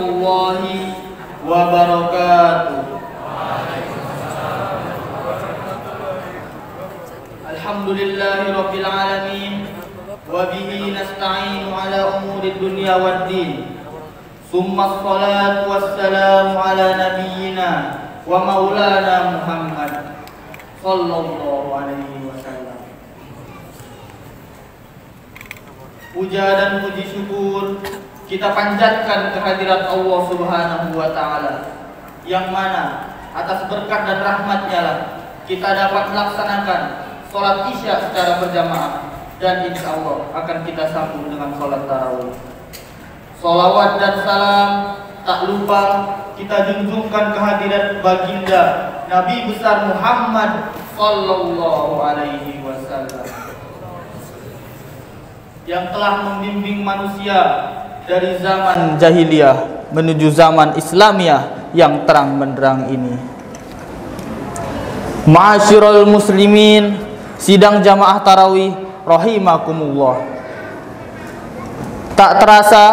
warahmatullahi wabarakatuh. Alhamdulillahi rabbil alamin wa bihi nasta'inu ala umurid dunya waddin. Summa assalatu wassalamu ala nabiyyina wa maulana Muhammad sallallahu alaihi wasallam. Puja dan puji syukur kita panjatkan kehadirat Allah Subhanahu wa taala, yang mana atas berkat dan rahmat-Nya lah kita dapat melaksanakan sholat Isya secara berjamaah, dan insya Allah akan kita sambung dengan sholat tarawih. Sholawat dan salam tak lupa kita junjungkan kehadirat baginda Nabi besar Muhammad sallallahu alaihi wasallam, yang telah membimbing manusia dari zaman jahiliyah menuju zaman Islamiyah yang terang benderang ini. Ma'asyiral muslimin, sidang jamaah tarawih rahimakumullah. Tak terasa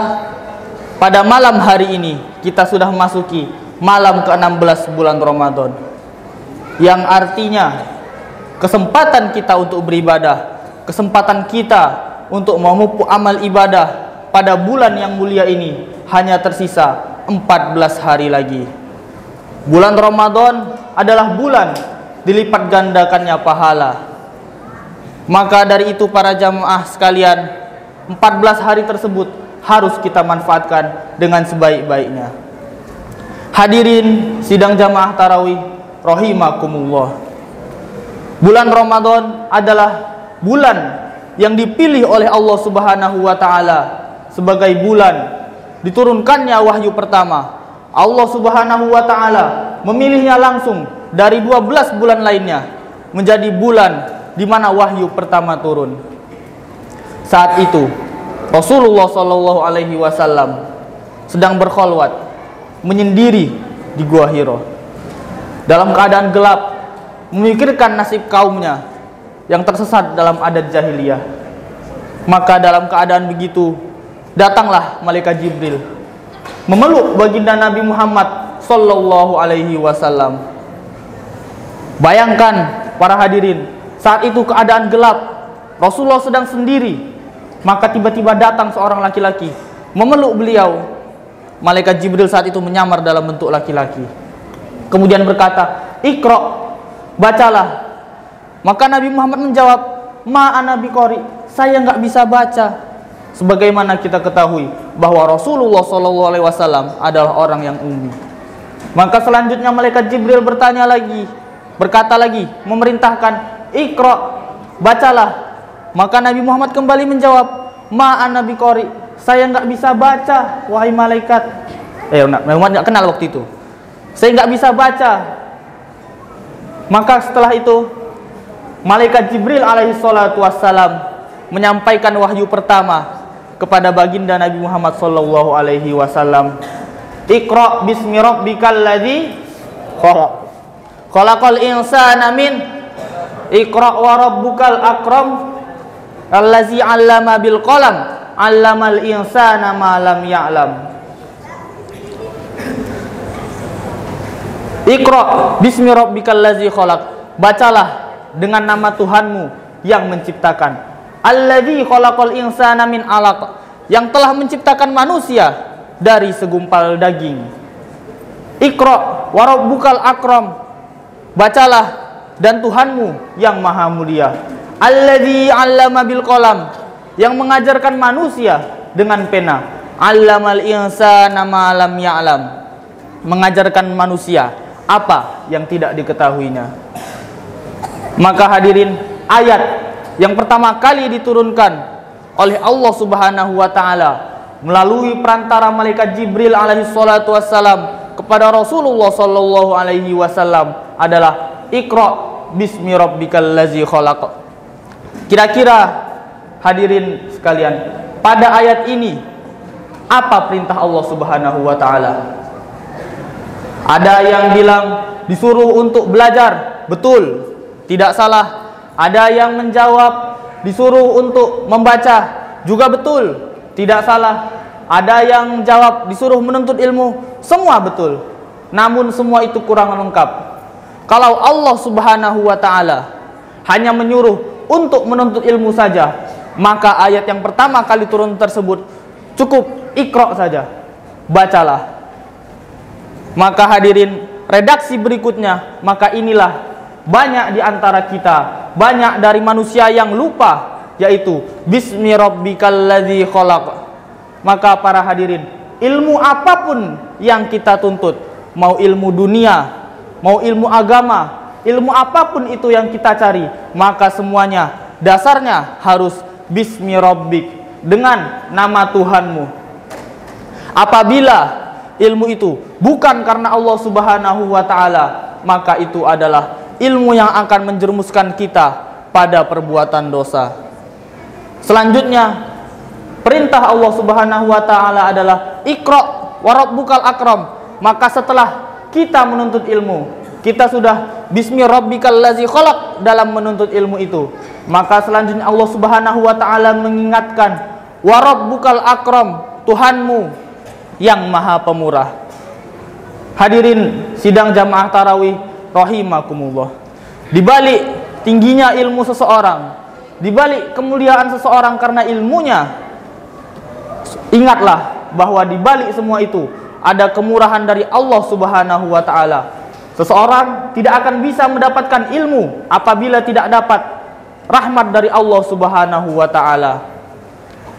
pada malam hari ini kita sudah masuki malam ke-16 bulan Ramadan, yang artinya kesempatan kita untuk beribadah, kesempatan kita untuk memupuk amal ibadah pada bulan yang mulia ini hanya tersisa 14 hari lagi. Bulan Ramadan adalah bulan dilipat gandakannya pahala. Maka dari itu para jamaah sekalian, 14 hari tersebut harus kita manfaatkan dengan sebaik-baiknya. Hadirin sidang jamaah tarawih rahimakumullah. Bulan Ramadan adalah bulan yang dipilih oleh Allah Subhanahu wa taala sebagai bulan diturunkannya wahyu pertama. Allah Subhanahu wa taala memilihnya langsung dari 12 bulan lainnya menjadi bulan di mana wahyu pertama turun. Saat itu Rasulullah Shallallahu alaihi wasallam sedang berkholwat menyendiri di Gua Hiro dalam keadaan gelap, memikirkan nasib kaumnya yang tersesat dalam adat jahiliyah. Maka dalam keadaan begitu datanglah malaikat Jibril memeluk baginda Nabi Muhammad Sallallahu alaihi wasallam. Bayangkan para hadirin, saat itu keadaan gelap, Rasulullah sedang sendiri. Maka tiba-tiba datang seorang laki-laki memeluk beliau. Malaikat Jibril saat itu menyamar dalam bentuk laki-laki, kemudian berkata, "Iqra, bacalah." Maka Nabi Muhammad menjawab, "Ma ana biqari, saya enggak bisa baca." Sebagaimana kita ketahui bahwa Rasulullah SAW adalah orang yang ummi. Maka selanjutnya malaikat Jibril bertanya lagi, berkata lagi, memerintahkan, "Iqra, bacalah." Maka Nabi Muhammad kembali menjawab, "Ma ana biqari, saya enggak bisa baca, wahai malaikat." Muhammad enggak kenal waktu itu. "Saya enggak bisa baca." Maka setelah itu malaikat Jibril alaihi salatu wassalam menyampaikan wahyu pertama kepada baginda Nabi Muhammad sallallahu alaihi wasallam. "Iqra bismi rabbikal ladzi khalaq. Khalaqal insana min Iqra wa rabbukal akram allazi 'allama bil qalam 'allamal insana ma lam ya'lam." Iqra bismi rabbikal ladzi khalaq. Bacalah dengan nama Tuhanmu yang menciptakan. Allazi khalaqal insana min 'alaq, yang telah menciptakan manusia dari segumpal daging. Iqra wa rabbukal akram. Bacalah dan Tuhanmu yang maha mulia. Allazi 'allama bil qalam, yang mengajarkan manusia dengan pena. 'Allamal insana ma lam ya'lam, mengajarkan manusia apa yang tidak diketahuinya. Maka hadirin, ayat yang pertama kali diturunkan oleh Allah Subhanahu wa taala melalui perantara malaikat Jibril alaihi salatu wassalam kepada Rasulullah sallallahu alaihi wasallam adalah Iqra bismi rabbikal ladzi khalaq. Kira-kira hadirin sekalian, pada ayat ini apa perintah Allah Subhanahu wa taala? Ada yang bilang disuruh untuk belajar, betul, tidak salah. Ada yang menjawab disuruh untuk membaca, juga betul, tidak salah. ada yang jawab disuruh menuntut ilmu, semua betul. Namun semua itu kurang lengkap. Kalau Allah Subhanahu wa taala hanya menyuruh untuk menuntut ilmu saja, maka ayat yang pertama kali turun tersebut cukup Iqra saja, bacalah. Maka hadirin, redaksi berikutnya, maka inilah banyak di antara kita, banyak dari manusia yang lupa, yaitu bismi rabbikal ladzi khalaq. Maka para hadirin, ilmu apapun yang kita tuntut, mau ilmu dunia, mau ilmu agama, ilmu apapun itu yang kita cari, maka semuanya dasarnya harus bismi rabbik, dengan nama Tuhanmu. Apabila ilmu itu bukan karena Allah Subhanahu wa taala, maka itu adalah ilmu yang akan menjerumuskan kita pada perbuatan dosa. Selanjutnya, perintah Allah Subhanahu wa taala adalah Iqra wa rabbukal akram. Maka setelah kita menuntut ilmu, kita sudah bismi rabbikal ladzi khalaq dalam menuntut ilmu itu, maka selanjutnya Allah Subhanahu wa taala mengingatkan wa rabbukal akram, Tuhanmu yang Maha Pemurah. Hadirin sidang jamaah tarawih rahimakumullah, di balik tingginya ilmu seseorang, di balik kemuliaan seseorang karena ilmunya, ingatlah bahwa di balik semua itu ada kemurahan dari Allah Subhanahu wa taala. Seseorang tidak akan bisa mendapatkan ilmu apabila tidak dapat rahmat dari Allah Subhanahu wa taala.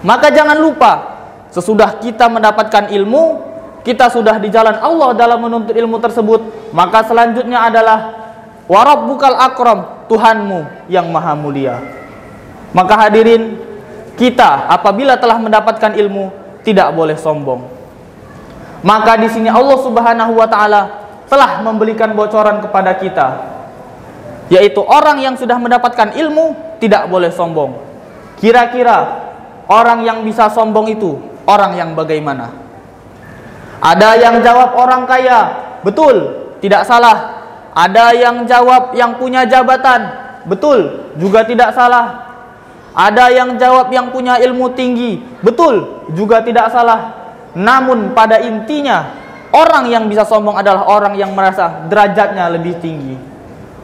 Maka jangan lupa, sesudah kita mendapatkan ilmu, kita sudah di jalan Allah dalam menuntut ilmu tersebut, maka selanjutnya adalah wa rabbukal akram, Tuhanmu yang Maha Mulia. Maka hadirin, kita apabila telah mendapatkan ilmu tidak boleh sombong. Maka di sini Allah Subhanahu wa taala telah memberikan bocoran kepada kita, yaitu orang yang sudah mendapatkan ilmu tidak boleh sombong. Kira-kira orang yang bisa sombong itu orang yang bagaimana? Ada yang jawab orang kaya, betul, tidak salah. Ada yang jawab yang punya jabatan, betul, juga tidak salah. Ada yang jawab yang punya ilmu tinggi, betul, juga tidak salah. Namun pada intinya, orang yang bisa sombong adalah orang yang merasa derajatnya lebih tinggi.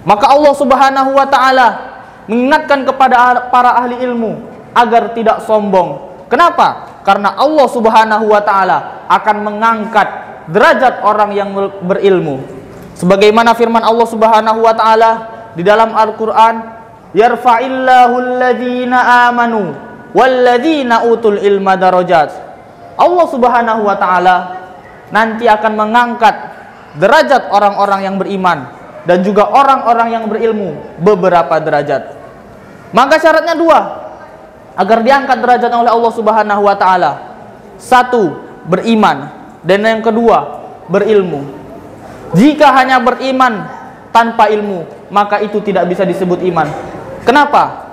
Maka Allah Subhanahu wa taala mengingatkan kepada para ahli ilmu agar tidak sombong. Kenapa? Karena Allah Subhanahu wa taala akan mengangkat derajat orang yang berilmu. Sebagaimana firman Allah Subhanahu wa taala di dalam Al-Qur'an, yarfa'illahu alladhina amanu walladhina utul ilma darajat. Allah Subhanahu wa taala nanti akan mengangkat derajat orang-orang yang beriman dan juga orang-orang yang berilmu beberapa derajat. Maka syaratnya dua agar diangkat derajatnya oleh Allah Subhanahu wa taala. Satu, beriman, dan yang kedua, berilmu. Jika hanya beriman tanpa ilmu, maka itu tidak bisa disebut iman. Kenapa?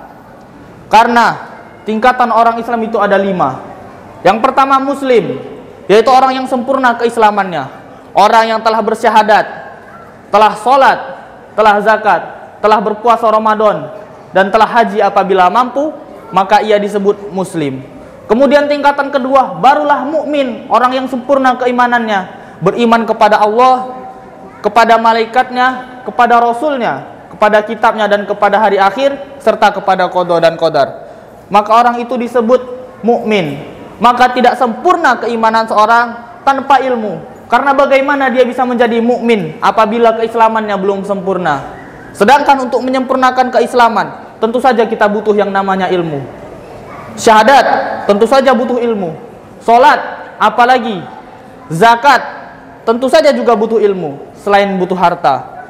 Karena tingkatan orang Islam itu ada 5. Yang pertama muslim, yaitu orang yang sempurna keislamannya, orang yang telah bersyahadat, telah sholat, telah zakat, telah berpuasa Ramadan, dan telah haji apabila mampu, maka ia disebut muslim. Kemudian tingkatan kedua barulah mukmin, orang yang sempurna keimanannya, beriman kepada Allah, kepada malaikatnya, kepada rasulnya, kepada kitabnya dan kepada hari akhir, serta kepada qada dan qadar. Maka orang itu disebut mukmin. Maka tidak sempurna keimanan seorang tanpa ilmu. Karena bagaimana dia bisa menjadi mukmin apabila keislamannya belum sempurna? Sedangkan untuk menyempurnakan keislaman, tentu saja kita butuh yang namanya ilmu. Syahadat, tentu saja butuh ilmu. Salat, apalagi zakat, tentu saja juga butuh ilmu, selain butuh harta.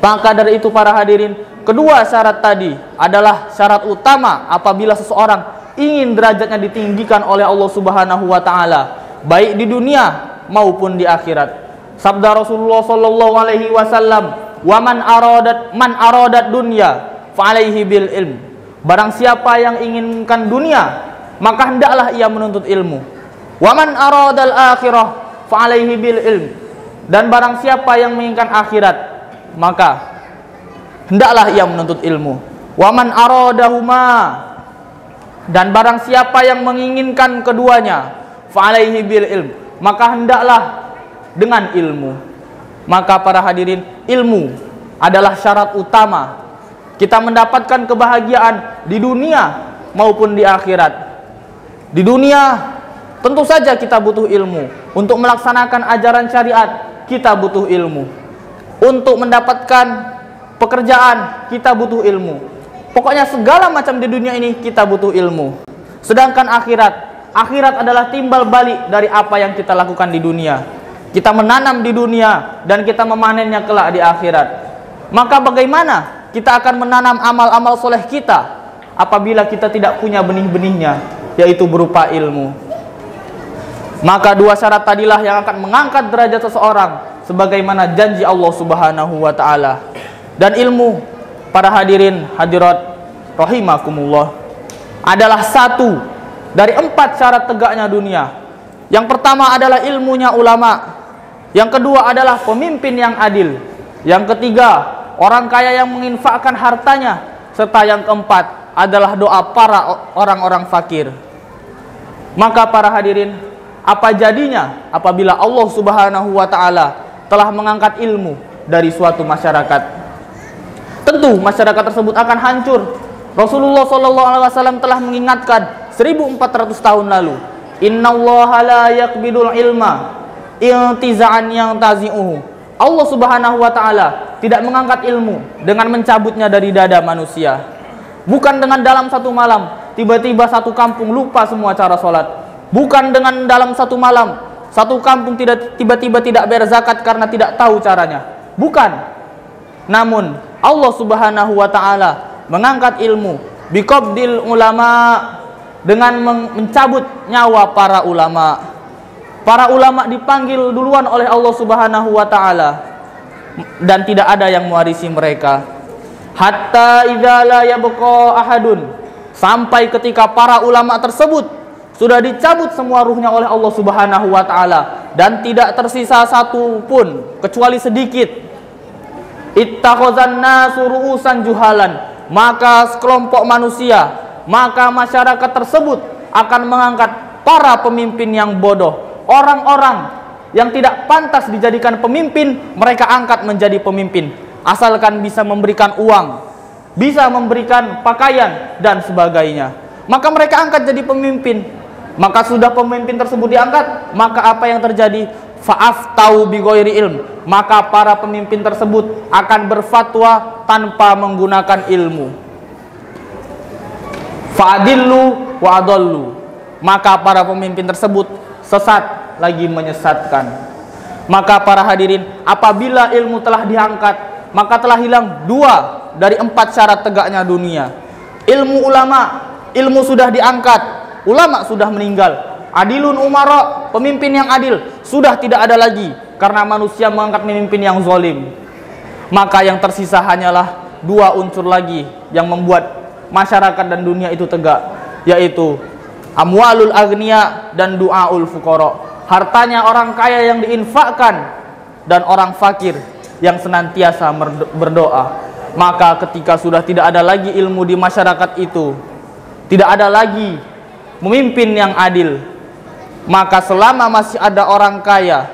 Maka dari itu para hadirin, kedua syarat tadi adalah syarat utama apabila seseorang ingin derajatnya ditinggikan oleh Allah Subhanahu wa taala, baik di dunia maupun di akhirat. Sabda Rasulullah sallallahu alaihi wasallam, "Wa man aradat dunya fa alaihi bil ilm." Barang siapa yang inginkan dunia, maka hendaklah ia menuntut ilmu. Wa man aradal akhirah fa alaihi bil ilm. Dan barang siapa yang menginginkan akhirat, maka hendaklah ia menuntut ilmu. Wa man aradahuma. Dan barang siapa yang menginginkan keduanya, fa'alaihi bil ilm, maka hendaklah dengan ilmu. Maka para hadirin, ilmu adalah syarat utama kita mendapatkan kebahagiaan di dunia maupun di akhirat. Di dunia tentu saja kita butuh ilmu. Untuk melaksanakan ajaran syariat kita butuh ilmu. Untuk mendapatkan pekerjaan kita butuh ilmu. Pokoknya segala macam di dunia ini kita butuh ilmu. Sedangkan akhirat adalah timbal balik dari apa yang kita lakukan di dunia. Kita menanam di dunia dan kita memanennya kelak di akhirat. Maka bagaimana kita akan menanam amal-amal soleh kita apabila kita tidak punya benih-benihnya, yaitu berupa ilmu. Maka dua syarat tadilah yang akan mengangkat derajat seseorang sebagaimana janji Allah Subhanahu wa taala. Dan ilmu, para hadirin hadirat rahimakumullah, adalah satu dari 4 syarat tegaknya dunia. Yang pertama adalah ilmunya ulama. Yang kedua adalah pemimpin yang adil. Yang ketiga, orang kaya yang menginfakkan hartanya. Serta yang keempat adalah doa para orang-orang fakir. Maka para hadirin, apa jadinya apabila Allah Subhanahu wa taala telah mengangkat ilmu dari suatu masyarakat? Tentu masyarakat tersebut akan hancur. Rasulullah SAW telah mengingatkan 1400 tahun lalu, innallaha la yaqbidul ilma intiza'an yang tazi'uhu. Allah Subhanahu wa taala tidak mengangkat ilmu dengan mencabutnya dari dada manusia. Bukan dengan dalam satu malam tiba-tiba satu kampung lupa semua cara sholat. Bukan dengan dalam satu malam satu kampung tiba-tiba tidak bayar zakat karena tidak tahu caranya. Bukan. Namun Allah Subhanahu wa taala mengangkat ilmu biqabdil ulama, dengan mencabut nyawa para ulama. Para ulama dipanggil duluan oleh Allah Subhanahu wa taala dan tidak ada yang mewarisi mereka. Hatta idza la yabqa ahadun, sampai ketika para ulama tersebut sudah dicabut semua ruhnya oleh Allah Subhanahu wa taala dan tidak tersisa satu pun kecuali sedikit. Ittakhazan nasu ru'usan juhalan, maka sekelompok manusia, maka masyarakat tersebut akan mengangkat para pemimpin yang bodoh. Orang-orang yang tidak pantas dijadikan pemimpin, mereka angkat menjadi pemimpin, asalkan bisa memberikan uang, bisa memberikan pakaian dan sebagainya. Maka mereka angkat jadi pemimpin. Maka sudah pemimpin tersebut diangkat, maka apa yang terjadi? Fa'aftau bi ghairi ilm, maka para pemimpin tersebut akan berfatwa tanpa menggunakan ilmu. Fa'adillu wa adallu, maka para pemimpin tersebut sesat lagi menyesatkan. Maka para hadirin, apabila ilmu telah diangkat, maka telah hilang 2 dari 4 syarat tegaknya dunia. Ilmu ulama, ilmu sudah diangkat, ulama sudah meninggal. Adilun umara, pemimpin yang adil sudah tidak ada lagi karena manusia mengangkat pemimpin yang zalim. Maka yang tersisa hanyalah 2 unsur lagi yang membuat masyarakat dan dunia itu tegak, yaitu amwalul agniya dan du'aul fuqara. Hartanya orang kaya yang diinfakkan dan orang fakir yang senantiasa berdoa. Maka ketika sudah tidak ada lagi ilmu di masyarakat itu, tidak ada lagi pemimpin yang adil, maka selama masih ada orang kaya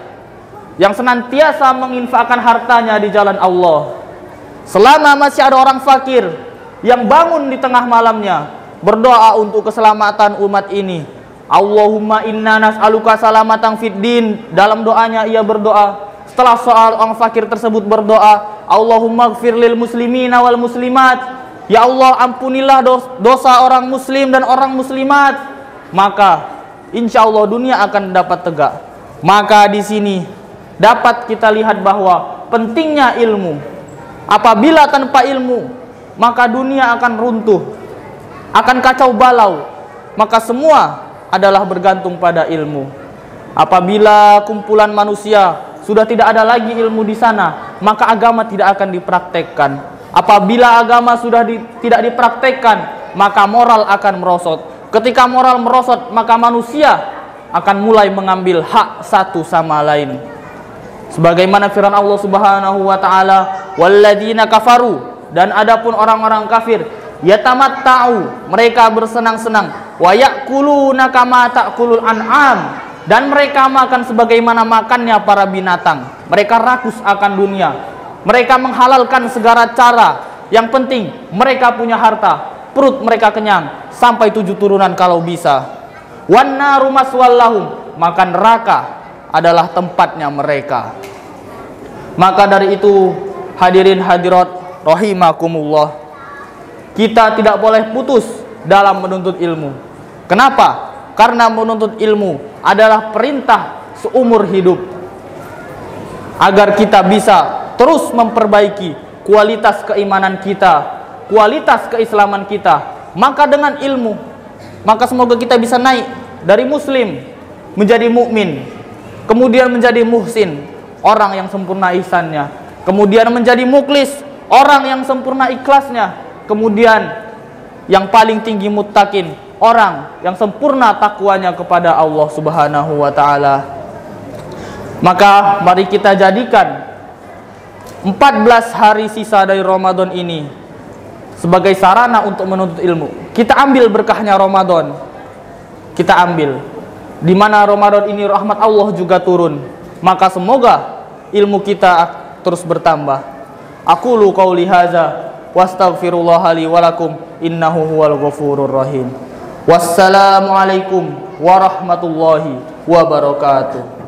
yang senantiasa menginfakkan hartanya di jalan Allah, selama masih ada orang fakir yang bangun di tengah malamnya berdoa untuk keselamatan umat ini, Allahumma inna nas'aluka salamatan fid din, dalam doanya ia berdoa. Setelah soal orang fakir tersebut berdoa, Allahumma gfir lil muslimina wal muslimat, ya Allah ampunilah dosa orang muslim dan orang muslimat. Maka insya Allah dunia akan dapat tegak. Maka di sini dapat kita lihat bahwa pentingnya ilmu. Apabila tanpa ilmu, maka dunia akan runtuh, akan kacau balau. Maka semua adalah bergantung pada ilmu. Apabila kumpulan manusia sudah tidak ada lagi ilmu di sana, maka agama tidak akan dipraktekkan. Apabila agama sudah tidak dipraktekkan, maka moral akan merosot. Ketika moral merosot, maka manusia akan mulai mengambil hak satu sama lain. Sebagaimana firman Allah Subhanahu wa taala, "Walladzina kafaru", dan adapun orang-orang kafir, yatamatta'u, mereka bersenang-senang, wa ya'kuluna kama ta'kulul an'am, dan mereka makan sebagaimana makannya para binatang. Mereka rakus akan dunia, mereka menghalalkan segala cara. Yang penting mereka punya harta, perut mereka kenyang sampai 7 turunan kalau bisa. Wan naru maswallahum, maka neraka adalah tempatnya mereka. Maka dari itu, hadirin hadirat rahimakumullah, kita tidak boleh putus dalam menuntut ilmu. Kenapa? Karena menuntut ilmu adalah perintah seumur hidup, agar kita bisa terus memperbaiki kualitas keimanan kita, kualitas keislaman kita. Maka dengan ilmu, maka semoga kita bisa naik dari muslim menjadi mukmin, kemudian menjadi muhsin, orang yang sempurna ihsannya, kemudian menjadi muklis, orang yang sempurna ikhlasnya, kemudian yang paling tinggi muttaqin, orang yang sempurna takwanya kepada Allah Subhanahu wa taala. Maka mari kita jadikan 14 hari sisa dari Ramadan ini sebagai sarana untuk menuntut ilmu. Kita ambil berkahnya Ramadan, kita ambil di mana Ramadan ini rahmat Allah juga turun. Maka semoga ilmu kita terus bertambah. Aqulu qauli hadza wastaghfirullah li wa lakum innahu huwal ghafurur rahim. Wassalamualaikum warahmatullahi wabarakatuh.